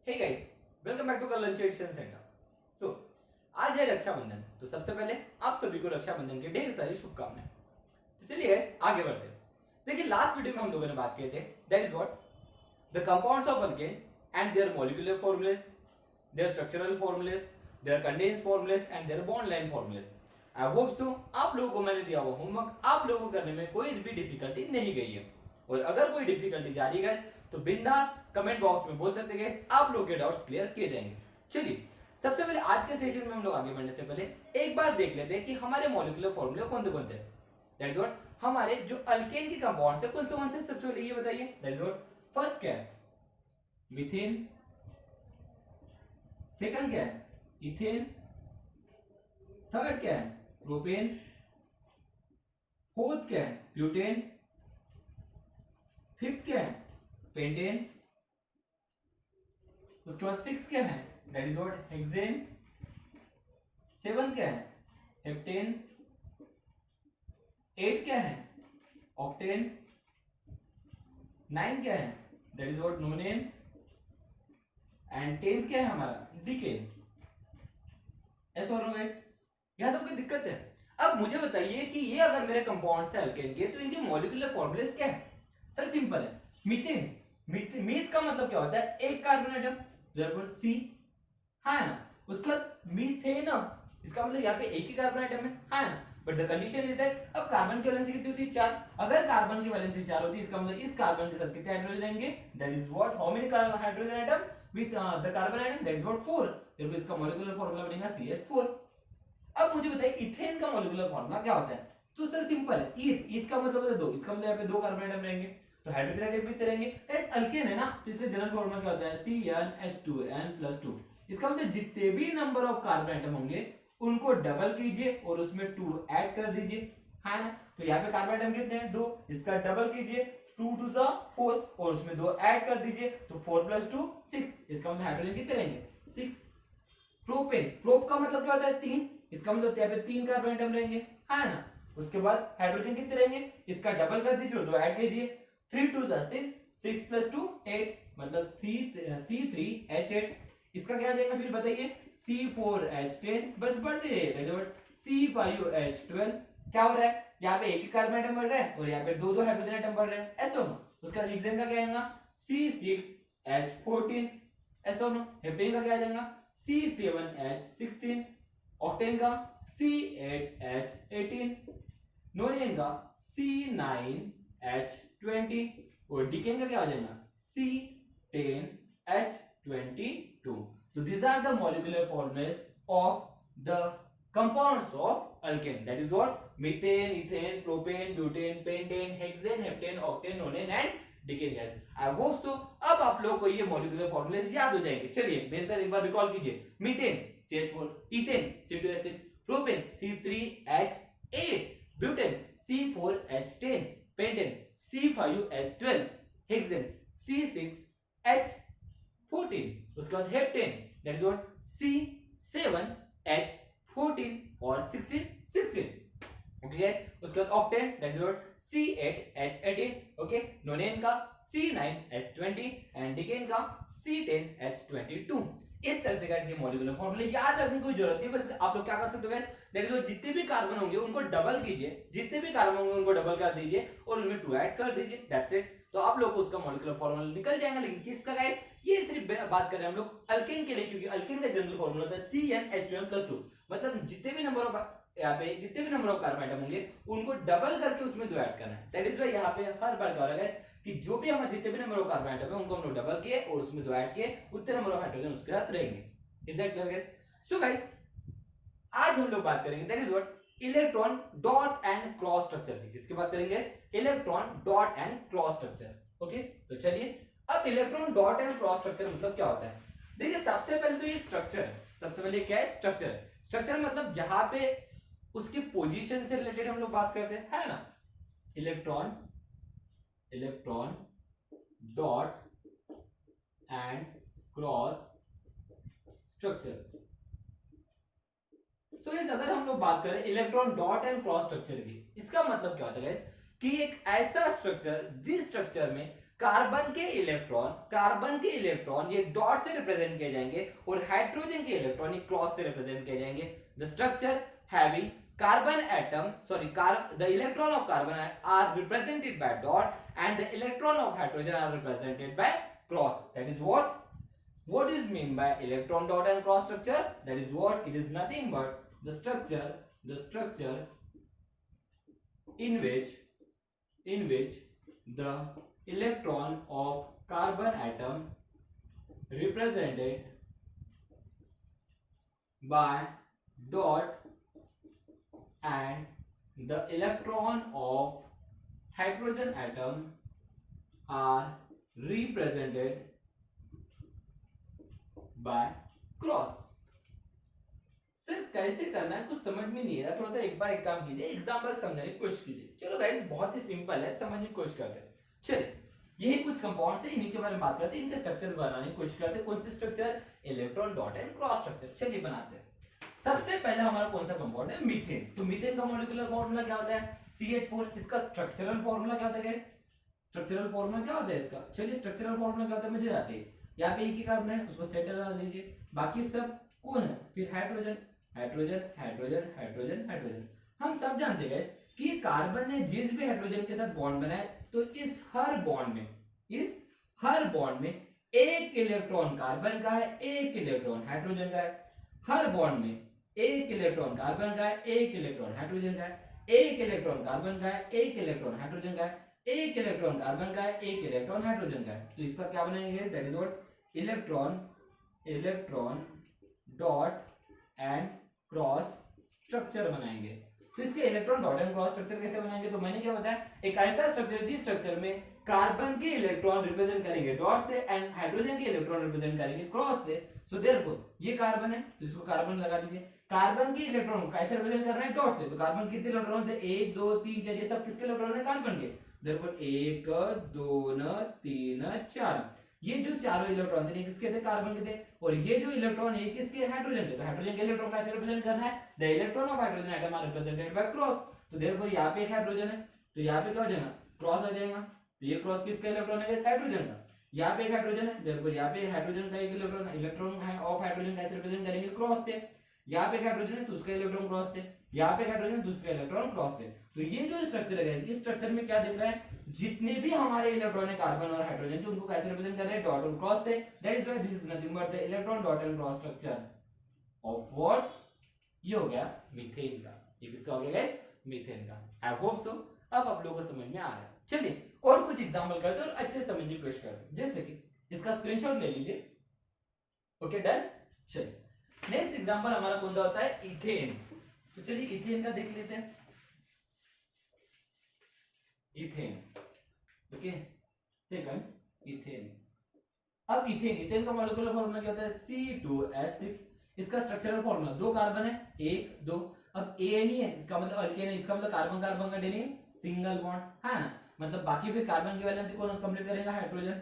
Hey guys, welcome back to कलंच edition centre. So आज है रक्षाबंधन, तो सबसे पहले आप सभी को रक्षाबंधन की ढेर सारी शुभकामनाएं। तो चलिए गाइस आगे बढ़ते हैं। देखिए लास्ट वीडियो में हम लोगों ने बात किए थे that is what the compounds of alkane and their molecular formulas, their structural formulas, their condensed formulas and their bond line formulas. I hope so आप लोगों को मैंने दिया हुआ होमवर्क आप लोगों को करने में कोई भी डिफिकल्टी नहीं गई है, और अगर कोई डिफिकल्टी जा रही है तो बिंदास कमेंट बॉक्स में बोल सकते हैं, आप लोगों के डाउट्स क्लियर किए जाएंगे। चलिए सबसे पहले आज के सेशन में हम लोग आगे बढ़ने से पहले एक बार देख लेते हैं कि हमारे मॉलिक्यूलर फॉर्मूले कौन से हैं। दैट इज व्हाट हमारे जो अल्केन के कंपाउंड्स है कौन से सबसे पहले ये बताइए। दैट इज व्हाट फर्स्ट क्या है, मीथेन। सेकंड क्या है, इथेन। थर्ड क्या है, प्रोपेन। फोर्थ क्या है, ब्यूटेन। फिफ्थ क्या है, पेंटेन। उसके बाद सिक्स क्या है, that is what hexane. Seven क्या है, हेप्टेन। एट क्या है, ऑक्टेन। नाइन क्या है, that is what नोनेन। And 10th क्या है हमारा, डिकेन। ऐसा हो रहा है गाइस, यहां तक कोई दिक्कत है? अब मुझे बताइए कि ये अगर मेरे कंपाउंड है अल्केन के तो इनके मॉलिक्यूलर फॉर्मूलेस क्या है। सर सिंपल है, मीथेन। मीथ का मतलब क्या होता है, एक कार्बन एटम, देयरफॉर सी, हाँ ना। उसके बाद मीथेन, इसका मतलब यहाँ पे एक ही कार्बन एटम है, हाँ ना। But the condition is that अब कार्बन की वैलेंसी कितनी होती है, 4। अगर कार्बन की वैलेंसी 4 होती है इसका मतलब इस कार्बन के साथ कितने हाइड्रोजन रहेंगे, that is what how many carbon hydrogen atom with the carbon atom, that is what 4। therefore इसका मॉलिक्यूलर फार्मूला बनेगा CH4। अब मुझे बताइए इथेन का मॉलिक्यूलर फार्मूला क्या होता है। तो सर सिंपल है, ईथ का मतलब है दो, इसका मतलब यहाँ पे दो कार्बन एटम रहेंगे तो हाइड्रोजन एटम कितने रहेंगे, एस अल्केन है ना, तो इसका जनरल फार्मूला क्या होता है, CnH2n+2। इसका मतलब जितने भी नंबर ऑफ कार्बन एटम होंगे उनको डबल कीजिए और उसमें 2 ऐड कर दीजिए, है ना। तो यहाँ पे कार्बन एटम कितने हैं, 2, इसका डबल कीजिए 2 2 जा 4 और उसमें 2 ऐड कर दीजिए तो 4 + 2 6। इसका मतलब हाइड्रोजन कितने रहेंगे, 6। प्रोपेन, प्रोप का मतलब क्या होता है, 3। इसका मतलब यहाँ पे 3 कार्बन एटम रहेंगे, है ना। उसके बाद हाइड्रोजन कितने रहेंगे, इसका डबल कर दीजिए और 2 ऐड कीजिए 3 2 जा 6, 6 + 2 8, मतलब C3H8। इसका क्या आ जाएगा फिर बताइए, C4H10, बस बढ़ जाइए C5H12। क्या हो रहा है, यहाँ पे एक ही कार्बन एटम बढ़ रहा है और यहाँ पे दो दो हाइड्रोजन एटम बढ़ रहे हैं, ऐसा हो। उसका हेक्सेन का क्या आएगा, C6H14, ऐसा हो। हेप्टेन का क्या आ जाएगा, C7H16। ऑक्टेन का C8H18। नोनियन का C9H20 और डिकेन का क्या आ जाएगा, C10H22। So these are the molecular formulas of the compounds of alkane, that is what methane, ethane, propane, butane, pentane, hexane, heptane, octane, nonane and decane gas। I hope so अब आप लोगों को ये molecular formulas याद हो जाएंगे। चलिए मेरे साथ एक बार रिकॉल कीजिए, methane CH4, ethane C2H6, propane C3H8, butane C4H10, pentane C5H12, hexane C6H14। उसके बाद heptane that is what C7H14 और 16 16। ओके गाइस, उसके बाद octane that is what C8H18। Okay, नोनेन का C9H20 एंड डिकेन का C10H22। इस तरह से गाइस ये मॉलिक्यूलर फार्मूले याद रखने की कोई जरूरत नहीं, बस आप लोग क्या कर सकते हो गाइस, दैट इज जितने भी कार्बन होंगे उनको डबल कीजिए, जितने भी कार्बन होंगे उनको डबल कर दीजिए और उनमें 2 ऐड कर दीजिए, दैट्स इट। तो आप लोग को उसका मॉलिक्यूलर फार्मूला निकल जाएगा। लेकिन किसका गाइस, ये सिर्फ बात कर रहे हैं हम लोग अल्केन के लिए, क्योंकि अल्केन का जनरल फार्मूला होता है CnH2n+2। मतलब जितने भी नंबर ऑफ यहाँ पे जितने भी नंबर ऑफ कार्बन एटम होंगे उनको डबल करके उसमें 2 ऐड करना है। दैट इज व्हाई यहाँ पे हर बार क्या हो रहा है कि जो भी हमारे जितने भी नंबर ऑफ कार्बन एटम है उनको हम लोग डबल किए और उसमें 2 ऐड किए, उतने नंबर ऑफ हाइड्रोजन उसके साथ रहेंगे। Is that clear guys? So guys आज हम लोग बात करेंगे that is what electron dot and cross structure की। किसकी बात करेंगे, electron dot and cross structure. Okay, तो चलिए अब electron dot and cross structure मतलब क्या होता है। देखिए सबसे पहले तो ये स्ट्रक्चर है, सबसे पहले क्या है, स्ट्रक्चर। स्ट्रक्चर मतलब जहां पे उसकी पोजीशन से रिलेटेड हम लोग बात करते हैं, है ना। Electron dot and cross structure. So guys अगर हम लोग बात करें electron dot and cross structure की, इसका मतलब क्या होता है गाइस कि एक ऐसा स्ट्रक्चर जिस स्ट्रक्चर में कार्बन के इलेक्ट्रॉन ये डॉट से रिप्रेजेंट किए जाएंगे और हाइड्रोजन के इलेक्ट्रॉन ये क्रॉस से रिप्रेजेंट किए जाएंगे. The structure having carbon atom the electron of carbon are represented by dot and the electron of hydrogen are represented by cross. That is what is mean by electron dot and cross structure. That is what it is nothing but the structure in which the electron of carbon atom represented by dot and the electron of hydrogen atom are represented by cross. Sir कैसे करना है कुछ समझ में नहीं आ रहा, थोड़ा सा एक बार एक काम कीजिए, एग्जांपल समझने की कोशिश कीजिए. चलो गाइस बहुत ही सिंपल है, समझने की कोशिश करते हैं. चलिए यही कुछ कंपाउंड्स है, इन्हीं के बारे में बात करते हैं, इनके स्ट्रक्चर बनाने की कोशिश करते हैं. कौन सी structure? Electron dot and cross structure. चलिए बनाते हैं. सबसे पहले हमारा कौन सा कंपाउंड है? मीथेन. तो मीथेन का मॉलिक्यूलर फार्मूला क्या होता है? CH4. इसका स्ट्रक्चरल फार्मूला क्या होता है गाइस? स्ट्रक्चरल फार्मूला क्या होता है इसका? चलिए स्ट्रक्चरल फार्मूला क्या होता है मुझे आते हैं. यहाँ पे एक ही कार्बन है, उसको सेंटर लगा दीजिए. बाकी सब कौन है? फिर hydrogen hydrogen hydrogen hydrogen hydrogen. हम सब जानते हैं गाइस कि कार्बन ने जिस भी हाइड्रोजन के साथ बॉन्ड बनाया तो इस हर बॉन्ड में एक इलेक्ट्रॉन कार्बन का है, एक इलेक्ट्रॉन हाइड्रोजन का है. हर बॉन्ड में एक इलेक्ट्रॉन कार्बन का है, एक इलेक्ट्रॉन हाइड्रोजन का है, एक इलेक्ट्रॉन कार्बन का है, एक इलेक्ट्रॉन हाइड्रोजन का है, एक इलेक्ट्रॉन कार्बन का है, एक इलेक्ट्रॉन हाइड्रोजन का है. तो इसका क्या बनाएंगे? That is what electron dot and cross structure बनाएंगे. तो इसके electron dot and cross structure कैसे बनाएंगे? तो मैंने क्या बताया, एक ऐसा स्ट्रक्चर जिस स्ट्रक्चर में कार्बन के इलेक्ट्रॉन रिप्रेजेंट करेंगे डॉट से एंड हाइड्रोजन के इलेक्ट्रॉन रिप्रेजेंट करेंगे क्रॉस से. सो देयरफॉर ये कार्बन है तो इसको कार्बन लगा दीजिए. कार्बन के इलेक्ट्रॉन को कैसे रिप्रेजेंट करना है? डॉट से. तो कार्बन कितने इलेक्ट्रॉन थे? 1 2 3 4. ये सब किसके इलेक्ट्रॉन है? कार्बन के. देयरफॉर 1 2 3 4. ये जो चारों इलेक्ट्रॉन थे किसके थे? कार्बन के थे. और ये जो इलेक्ट्रॉन है किसके? हाइड्रोजन के. तो हाइड्रोजन के इलेक्ट्रॉन कैसे रिप्रेजेंट करना है? The electron of hydrogen atom are represented by cross. तो देयरफॉर यहां पे एक हाइड्रोजन है तो यहां पे क्या हो जाएगा? क्रॉस आ जाएगा. तो ये क्रॉस किसका इलेक्ट्रॉन है? हाइड्रोजन का. यहाँ पे एक हाइड्रोजन है देयरफॉर यहाँ पे हाइड्रोजन का एक इलेक्ट्रॉन है ऑफ हाइड्रोजन कैसे रिप्रेजेंट करेंगे? क्रॉस से. यहाँ पे एक हाइड्रोजन है तो उसका इलेक्ट्रॉन क्रॉस से. यहाँ पे हाइड्रोजन है तो उसका इलेक्ट्रॉन क्रॉस से. तो ये जो स्ट्रक्चर है इस स्ट्रक्चर में क्या दिख रहा है? जितने भी हमारे इलेक्ट्रॉन है कार्बन और हाइड्रोजन के उनको कैसे रिप्रेजेंट कर रहे हैं? डॉट और क्रॉस से. That is why this is nothing but the electron dot and cross structure of what? ये हो गया मीथेन का. ये किसका हो गया गाइस? मीथेन का. आई होप सो अब आप लोगों को समझ में आ रहा है. चलिए और कुछ एग्जांपल करते हैं और अच्छे समझने की कोशिश करते हैं. जैसे कि इसका स्क्रीनशॉट ले लीजिए. Okay done. चलिए नेक्स्ट एग्जांपल हमारा कौन सा होता है? इथेन. तो चलिए इथेन का देख लेते हैं. इथेन. Okay second ethane. अब इथेन का मॉलिक्यूलर फार्मूला क्या होता है? C2H6. इसका स्ट्रक्चरल फार्मूला, दो कार्बन है 1 2. अब एन ही है इसका मतलब अल्केन है. इसका मतलब कार्बन कार्बन का डेनिम सिंगल बॉन्ड है ना. मतलब बाकी फिर कार्बन की वैलेंसी कौन कंप्लीट करेगा? हाइड्रोजन.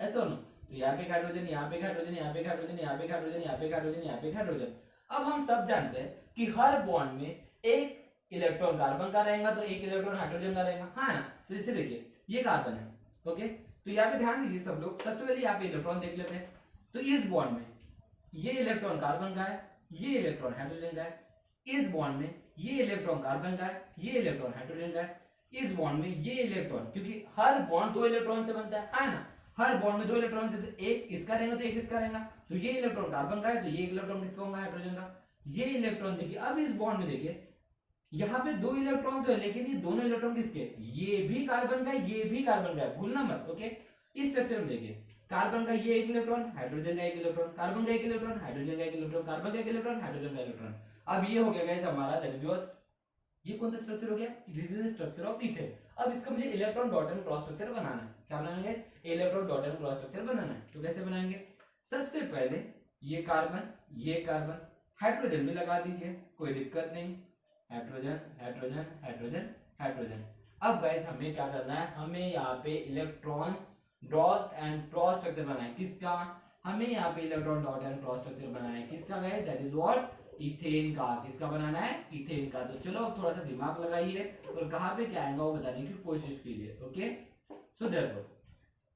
ऐसा हो ना. तो यहाँ पे हाइड्रोजन, यहाँ पे हाइड्रोजन, यहाँ पे हाइड्रोजन, यहाँ पे हाइड्रोजन, यहाँ पे हाइड्रोजन, यहाँ पे हाइड्रोजन. अब हम सब जानते हैं कि हर बॉन्ड में एक इलेक्ट्रॉन कार्बन का रहेगा तो एक इलेक्ट्रॉन हाइड्रोजन का रहेगा है ना. तो इसे देखिए ये कार्बन है. ओके तो यहाँ पे ध्यान दीजिए सब लोग. सबसे पहले यहाँ पे इलेक्ट्रॉन देख लेते हैं. तो इस बॉन्ड में ये इलेक्ट्रॉन कार्बन का है, ये इलेक्ट्रॉन हाइड्रोजन का है. इस बॉन्ड में ये इलेक्ट्रॉन कार्बन का है, ये इलेक्ट्रॉन हाइड्रोजन का है. इस बॉन्ड में ये इलेक्ट्रॉन, क्योंकि हर बॉन्ड दो इलेक्ट्रॉन से बनता है ना. हर बॉन्ड में दो इलेक्ट्रॉन थे तो एक इसका रहेगा तो एक इसका रहेगा. तो ये इलेक्ट्रॉन कार्बन का है तो ये इलेक्ट्रॉन किसका होगा? हाइड्रोजन का. ये इलेक्ट्रॉन देखिए अब इस बॉन्ड में देखिए यहाँ पे दो इलेक्ट्रॉन तो है लेकिन ये दोनों इलेक्ट्रॉन किसके? ये भी कार्बन का है, ये भी कार्बन का है, भूलना मत. ओके इस स्ट्रक्चर में देखिए कार्बन का ये एक इलेक्ट्रॉन, हाइड्रोजन का एक इलेक्ट्रॉन, कार्बन का एक इलेक्ट्रॉन, हाइड्रोजन का एक इलेक्ट्रॉन, कार्बन का एक इलेक्ट्रॉन, हाइड्रोजन का इलेक्ट्रॉन. अब ये हो गया गाइस हमारा दैट इज ये कौन सा स्ट्रक्चर हो गया? This is the structure of ethane. अब इसका मुझे electron dot and cross structure बनाना है. क्या बनाना है guys? Electron dot and cross structure बनाना है. तो कैसे बनाएंगे? सबसे पहले ये कार्बन हाइड्रोजन भी लगा दीजिए, कोई दिक्कत नहीं. Hydrogen hydrogen hydrogen hydrogen. अब गाइस हमें क्या करना है? हमें यहाँ पे electrons dot and cross structure बनाना है. किसका? हमें यहाँ पे electron dot and cross structure बनाना है. किसका guys? That is what? Ethane का. किसका बनाना है? इथेन का. तो चलो थोड़ा सा दिमाग लगाइए और कहाँ पे क्या आएगा वो बताने की कोशिश कीजिए. ओके सो देयरफॉर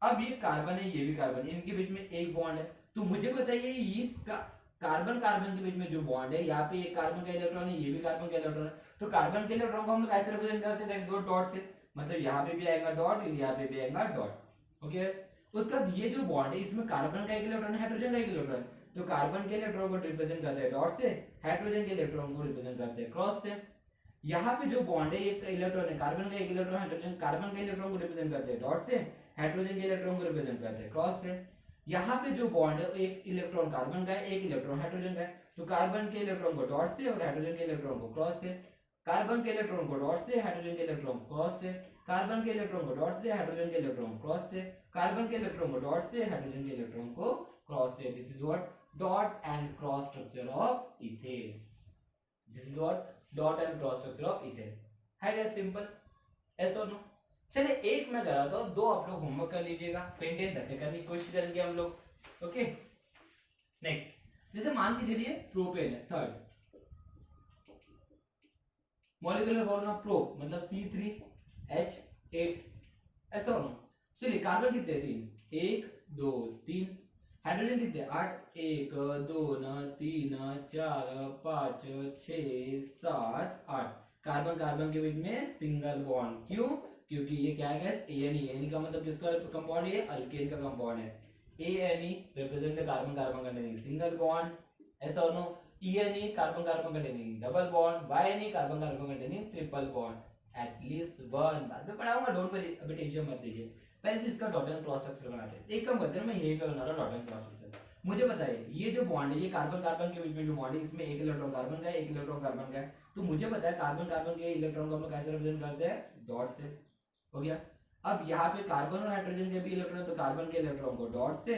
अब ये कार्बन है, ये भी कार्बन, इनके बीच में एक बॉन्ड है, तो मुझे बताइए इसका कार्बन कार्बन के बीच में जो बॉन्ड है, यहाँ पे एक कार्बन का इलेक्ट्रॉन है, ये भी कार्बन का इलेक्ट्रॉन है, तो कार्बन के इलेक्ट्रॉन को हम लोग ऐसे रिप्रेजेंट करते हैं दो डॉट से, मतलब यहाँ पे भी आएगा डॉट, यहाँ पे भी आएगा डॉट। ओके, उसके बाद ये जो बॉन्ड है इसमें कार्बन का एक इलेक्ट्रॉन है, हाइड्रोजन का एक इलेक्ट्रॉन है, तो कार्बन के इलेक्ट्रॉन को रिप्रेजेंट करते हैं डॉट से, हाइड्रोजन के इलेक्ट्रॉन को रिप्रेजेंट करते हैं क्रॉस से। यहाँ पे जो बॉन्ड है एक इलेक्ट्रॉन है, कार्बन का एक इलेक्ट्रॉन, हाइड्रोजन, कार्बन के इलेक्ट्रॉन को रिप्रेजेंट करते हैं डॉट से, हाइड्रोजन के इलेक्ट्रॉन को रिप्रेजेंट करते हैं क्रॉस से। यहाँ पे जो बॉन्ड है एक इलेक्ट्रॉन कार्बन का है, एक इलेक्ट्रॉन हाइड्रोजन का है, तो कार्बन के इलेक्ट्रॉन को डॉट से और हाइड्रोजन के इलेक्ट्रॉन को क्रॉस से, कार्बन के इलेक्ट्रॉन को डॉट से, हाइड्रोजन के इलेक्ट्रॉन को क्रॉस से, कार्बन के इलेक्ट्रॉन को डॉट से, हाइड्रोजन के इलेक्ट्रॉन को क्रॉस से, कार्बन के इलेक्ट्रॉन को डॉट से, हाइड्रोजन के इलेक्ट्रॉन को क्रॉस से। This is what dot and cross structure of ethane. This is what dot and cross structure of ethane है। क्या सिंपल, ऐसा नो। चलिए एक मैं कराता हूं, दो आप लोग होमवर्क कर लीजिएगा, पेंटेन धक्के करने की कोशिश करेंगे हम लोग। ओके, नेक्स्ट जैसे मान के चलिए प्रोपेन है, थर्ड मॉलिक्यूलर फॉर्मूला प्रोप मतलब C3H8, ऐसा होना। चलिए कार्बन कितने हैं, 3, 1 2 3, हाइड्रोजन कितने, 8, 1 2 3 4 5 6 7 8, कार्बन कार्बन के बीच में सिंगल बॉन्ड, क्यों, क्योंकि ये क्या है गैस, एएनई का मतलब किसका कंपाउंड, ये अल्केन का कंपाउंड है। A N E represent the carbon carbon containing single bond, ऐसा हो नो। ENE carbon carbon containing double bond, YNE carbon carbon containing triple bond. At least one, बाद में पढ़ाऊंगा, डोंट वरी, अभी टेंशन मत लीजिए। पहले तो इसका डॉट एंड क्रॉस स्ट्रक्चर बनाते हैं। एक काम करते हैं, मैं यही पे बना रहा हूं डॉट एंड क्रॉस स्ट्रक्चर। मुझे बताइए ये जो बॉन्ड है, ये कार्बन कार्बन के बीच में जो बॉन्ड है, इसमें एक इलेक्ट्रॉन कार्बन का है, एक इलेक्ट्रॉन कार्बन का है, तो मुझे पता है कार्बन कार्बन के इलेक्ट्रॉन को हम लोग कैसे रिप्रेजेंट करते हैं, डॉट से। हो गया। अब यहाँ पे कार्बन और हाइड्रोजन के भी इलेक्ट्रॉन, तो कार्बन के इलेक्ट्रॉन को डॉट से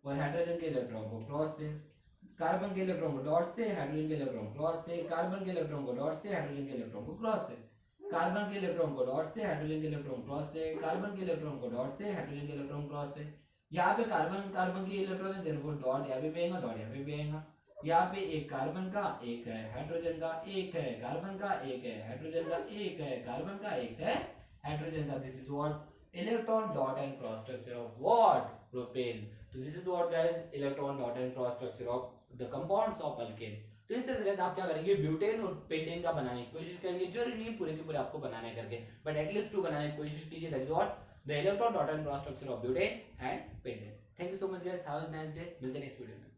और हाइड्रोजन के इलेक्ट्रॉन को क्रॉस से, कार्बन के इलेक्ट्रॉन को डॉट से, हाइड्रोजन के इलेक्ट्रॉन क्रॉस से, कार्बन के इलेक्ट्रॉन को डॉट से, हाइड्रोजन के इलेक्ट्रॉन को क्रॉस से, कार्बन के इलेक्ट्रॉन को डॉट से, हाइड्रोजन के इलेक्ट्रॉन क्रॉस से, कार्बन के इलेक्ट्रॉन को डॉट से, हाइड्रोजन के इलेक्ट्रॉन क्रॉस से। यहाँ पे कार्बन कार्बन के इलेक्ट्रॉन है, देयरफॉर डॉट यहाँ पे आएगा, डॉट यहाँ पे आएगा। यहाँ पे एक कार्बन का, एक है हाइड्रोजन का, एक है कार्बन का, एक है हाइड्रोजन का, एक है कार्बन का, एक है हाइड्रोजन का। This is what electron dot and cross structure of what, propane. तो this is what guys, electron dot and cross structure of the compounds of alkane. तो इस तरह से आप क्या करेंगे, ब्यूटेन और पेंटेन का बनाने की कोशिश करेंगे। जरूरी नहीं पूरे के पूरे आपको बनाने करके, बट एटलीस्ट 2 बनाने की कोशिश कीजिए। That is what the electron dot and cross structure of butane and pentane. Thank you so much guys, have a nice day, मिलते हैं नेक्स्ट वीडियो में।